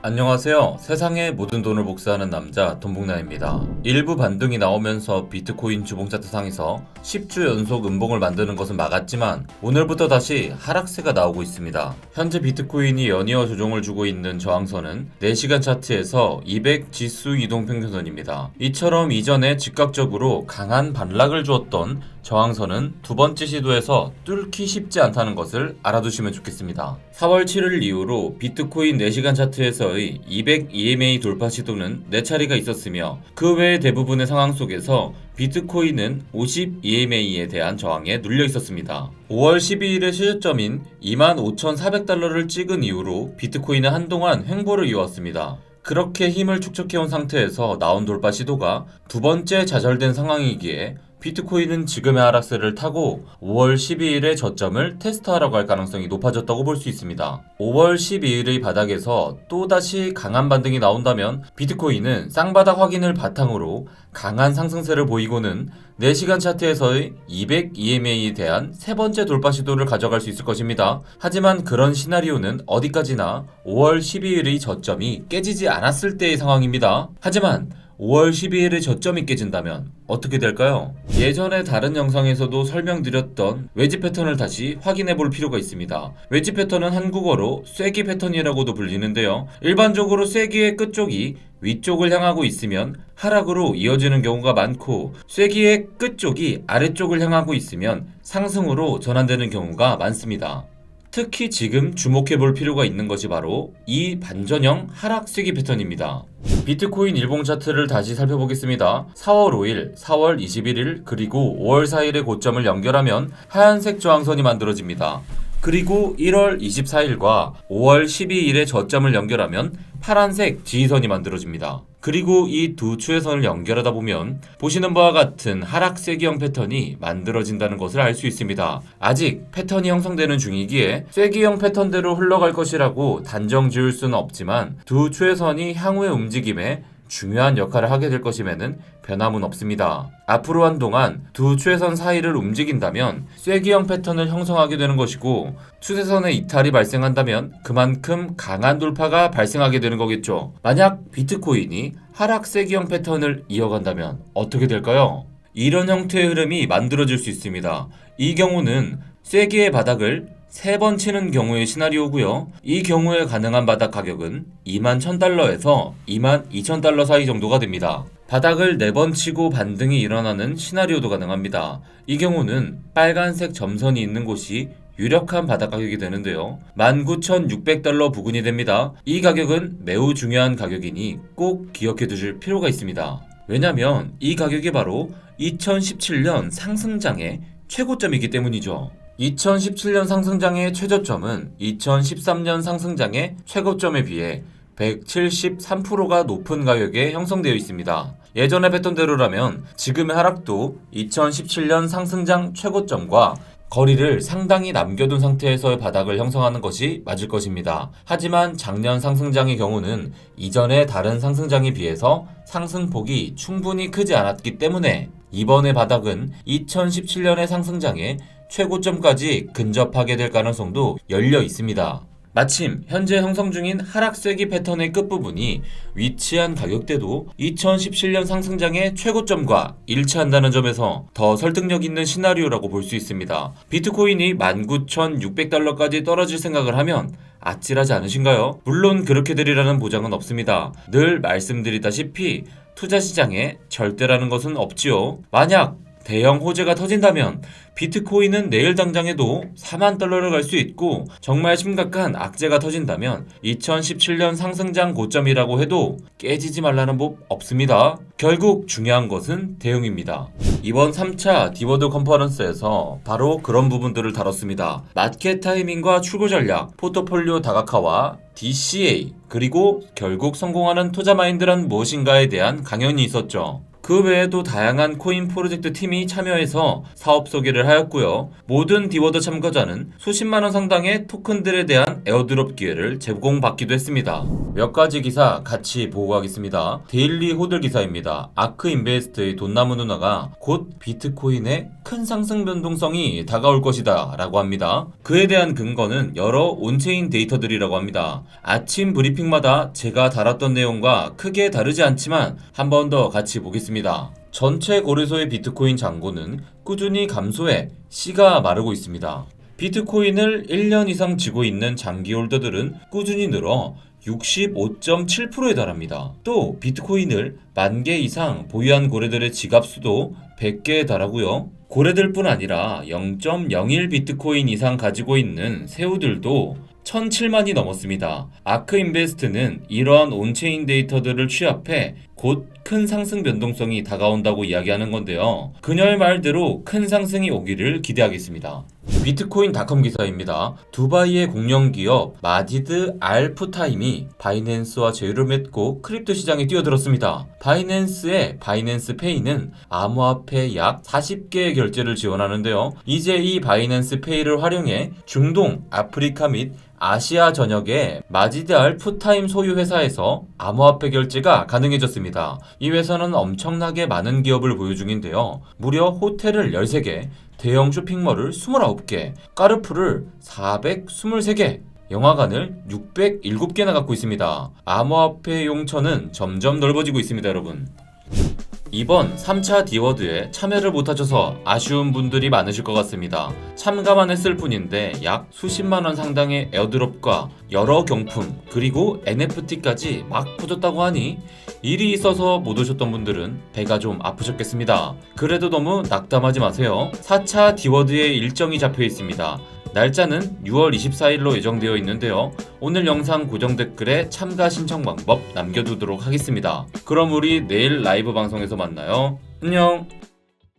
안녕하세요. 세상의 모든 돈을 복사하는 남자 돈복나입니다. 일부 반등이 나오면서 비트코인 주봉 차트상에서 10주 연속 음봉을 만드는 것은 막았지만 오늘부터 다시 하락세가 나오고 있습니다. 현재 비트코인이 연이어 조정을 주고 있는 저항선은 4시간 차트에서 200 지수 이동평균선입니다. 이처럼 이전에 즉각적으로 강한 반락을 주었던 저항선은 두 번째 시도에서 뚫기 쉽지 않다는 것을 알아두시면 좋겠습니다. 4월 7일 이후로 비트코인 4시간 차트에서의 200 EMA 돌파 시도는 4차례가 있었으며 그 외의 대부분의 상황 속에서 비트코인은 50 EMA에 대한 저항에 눌려 있었습니다. 5월 12일의 시저점인 25,400달러를 찍은 이후로 비트코인은 한동안 횡보를 이어왔습니다. 그렇게 힘을 축적해온 상태에서 나온 돌파 시도가 두 번째 좌절된 상황이기에 비트코인은 지금의 하락세를 타고 5월 12일의 저점을 테스트하라고 할 가능성이 높아졌다고 볼 수 있습니다. 5월 12일의 바닥에서 또다시 강한 반등이 나온다면 비트코인은 쌍바닥 확인을 바탕으로 강한 상승세를 보이고는 4시간 차트에서의 200 EMA에 대한 세 번째 돌파 시도를 가져갈 수 있을 것입니다. 하지만 그런 시나리오는 어디까지나 5월 12일의 저점이 깨지지 않았을 때의 상황입니다. 하지만 5월 12일의 저점이 깨진다면 어떻게 될까요? 예전에 다른 영상에서도 설명드렸던 웨지 패턴을 다시 확인해 볼 필요가 있습니다. 웨지 패턴은 한국어로 쐐기 패턴이라고도 불리는데요. 일반적으로 쐐기의 끝쪽이 위쪽을 향하고 있으면 하락으로 이어지는 경우가 많고 쐐기의 끝쪽이 아래쪽을 향하고 있으면 상승으로 전환되는 경우가 많습니다. 특히 지금 주목해 볼 필요가 있는 것이 바로 이 반전형 하락 쐐기 패턴입니다. 비트코인 일봉 차트를 다시 살펴보겠습니다. 4월 5일, 4월 21일, 그리고 5월 4일의 고점을 연결하면 하얀색 저항선이 만들어집니다. 그리고 1월 24일과 5월 12일의 저점을 연결하면 파란색 지지선이 만들어집니다. 그리고 이 두 추세선을 연결하다 보면 보시는 바와 같은 하락 쐐기형 패턴이 만들어진다는 것을 알 수 있습니다. 아직 패턴이 형성되는 중이기에 쐐기형 패턴대로 흘러갈 것이라고 단정 지을 수는 없지만 두 추세선이 향후의 움직임에 중요한 역할을 하게 될 것임에는 변함은 없습니다. 앞으로 한동안 두 추세선 사이를 움직인다면 쐐기형 패턴을 형성하게 되는 것이고 추세선의 이탈이 발생한다면 그만큼 강한 돌파가 발생하게 되는 거겠죠. 만약 비트코인이 하락 쐐기형 패턴을 이어간다면 어떻게 될까요? 이런 형태의 흐름이 만들어질 수 있습니다. 이 경우는 쐐기의 바닥을 3번 치는 경우의 시나리오고요. 이 경우에 가능한 바닥 가격은 21,000달러에서 22,000달러 사이 정도가 됩니다. 바닥을 4번 치고 반등이 일어나는 시나리오도 가능합니다. 이 경우는 빨간색 점선이 있는 곳이 유력한 바닥 가격이 되는데요. 19,600달러 부근이 됩니다. 이 가격은 매우 중요한 가격이니 꼭 기억해 두실 필요가 있습니다. 왜냐면 이 가격이 바로 2017년 상승장의 최고점이기 때문이죠. 2017년 상승장의 최저점은 2013년 상승장의 최고점에 비해 173%가 높은 가격에 형성되어 있습니다. 예전의 패턴대로라면 지금의 하락도 2017년 상승장 최고점과 거리를 상당히 남겨둔 상태에서의 바닥을 형성하는 것이 맞을 것입니다. 하지만 작년 상승장의 경우는 이전의 다른 상승장에 비해서 상승폭이 충분히 크지 않았기 때문에 이번의 바닥은 2017년의 상승장의 최고점까지 근접하게 될 가능성도 열려 있습니다. 마침 현재 형성 중인 하락 쐐기 패턴의 끝부분이 위치한 가격대도 2017년 상승장의 최고점과 일치한다는 점에서 더 설득력 있는 시나리오라고 볼 수 있습니다. 비트코인이 19,600달러까지 떨어질 생각을 하면 아찔하지 않으신가요? 물론 그렇게 되리라는 보장은 없습니다. 늘 말씀드리다시피 투자 시장에 절대라는 것은 없지요. 만약 대형 호재가 터진다면 비트코인은 내일 당장에도 4만 달러를 갈 수 있고 정말 심각한 악재가 터진다면 2017년 상승장 고점이라고 해도 깨지지 말라는 법 없습니다. 결국 중요한 것은 대응입니다. 이번 3차 디워드 컨퍼런스에서 바로 그런 부분들을 다뤘습니다. 마켓 타이밍과 출구 전략, 포트폴리오 다각화와 DCA, 그리고 결국 성공하는 투자 마인드란 무엇인가에 대한 강연이 있었죠. 그 외에도 다양한 코인 프로젝트 팀이 참여해서 사업 소개를 하였고요. 모든 디워드 참가자는 수십만원 상당의 토큰들에 대한 에어드롭 기회를 제공받기도 했습니다. 몇 가지 기사 같이 보고 가겠습니다. 데일리 호들 기사입니다. 아크 인베스트의 돈나무 누나가 곧 비트코인의 큰 상승 변동성이 다가올 것이다 라고 합니다. 그에 대한 근거는 여러 온체인 데이터들이라고 합니다. 아침 브리핑마다 제가 달았던 내용과 크게 다르지 않지만 한 번 더 같이 보겠습니다. 전체 거래소의 비트코인 잔고는 꾸준히 감소해 씨가 마르고 있습니다. 비트코인을 1년 이상 쥐고 있는 장기 홀더들은 꾸준히 늘어 65.7%에 달합니다. 또 비트코인을 10,000개 이상 보유한 고래들의 지갑 수도 100개에 달하고요. 고래들뿐 아니라 0.01 비트코인 이상 가지고 있는 새우들도 1,007만이 넘었습니다. 아크 인베스트는 이러한 온체인 데이터들을 취합해 곧 큰 상승 변동성이 다가온다고 이야기하는 건데요. 그녀의 말대로 큰 상승이 오기를 기대하겠습니다. 비트코인닷컴 기사입니다. 두바이의 공영 기업 마지드 알 푸타임이 바이낸스와 제휴를 맺고 크립토 시장에 뛰어들었습니다. 바이낸스의 바이낸스 페이는 암호화폐 약 40개의 결제를 지원하는데요. 이제 이 바이낸스 페이를 활용해 중동, 아프리카 및 아시아 전역의 마지드 알 푸타임 소유 회사에서 암호화폐 결제가 가능해졌습니다. 이 회사는 엄청나게 많은 기업을 보유 중인데요. 무려 호텔을 13개, 대형 쇼핑몰을 29개, 까르푸를 423개, 영화관을 607개나 갖고 있습니다. 암호화폐 용처는 점점 넓어지고 있습니다, 여러분. 이번 3차 디워드에 참여를 못하셔서 아쉬운 분들이 많으실 것 같습니다. 참가만 했을 뿐인데 약 수십만원 상당의 에어드롭과 여러 경품 그리고 NFT까지 막 퍼졌다고 하니 일이 있어서 못 오셨던 분들은 배가 좀 아프셨겠습니다. 그래도 너무 낙담하지 마세요. 4차 디워드의 일정이 잡혀 있습니다. 날짜는 6월 24일로 예정되어 있는데요. 오늘 영상 고정 댓글에 참가 신청 방법 남겨두도록 하겠습니다. 그럼 우리 내일 라이브 방송에서 만나요. 안녕.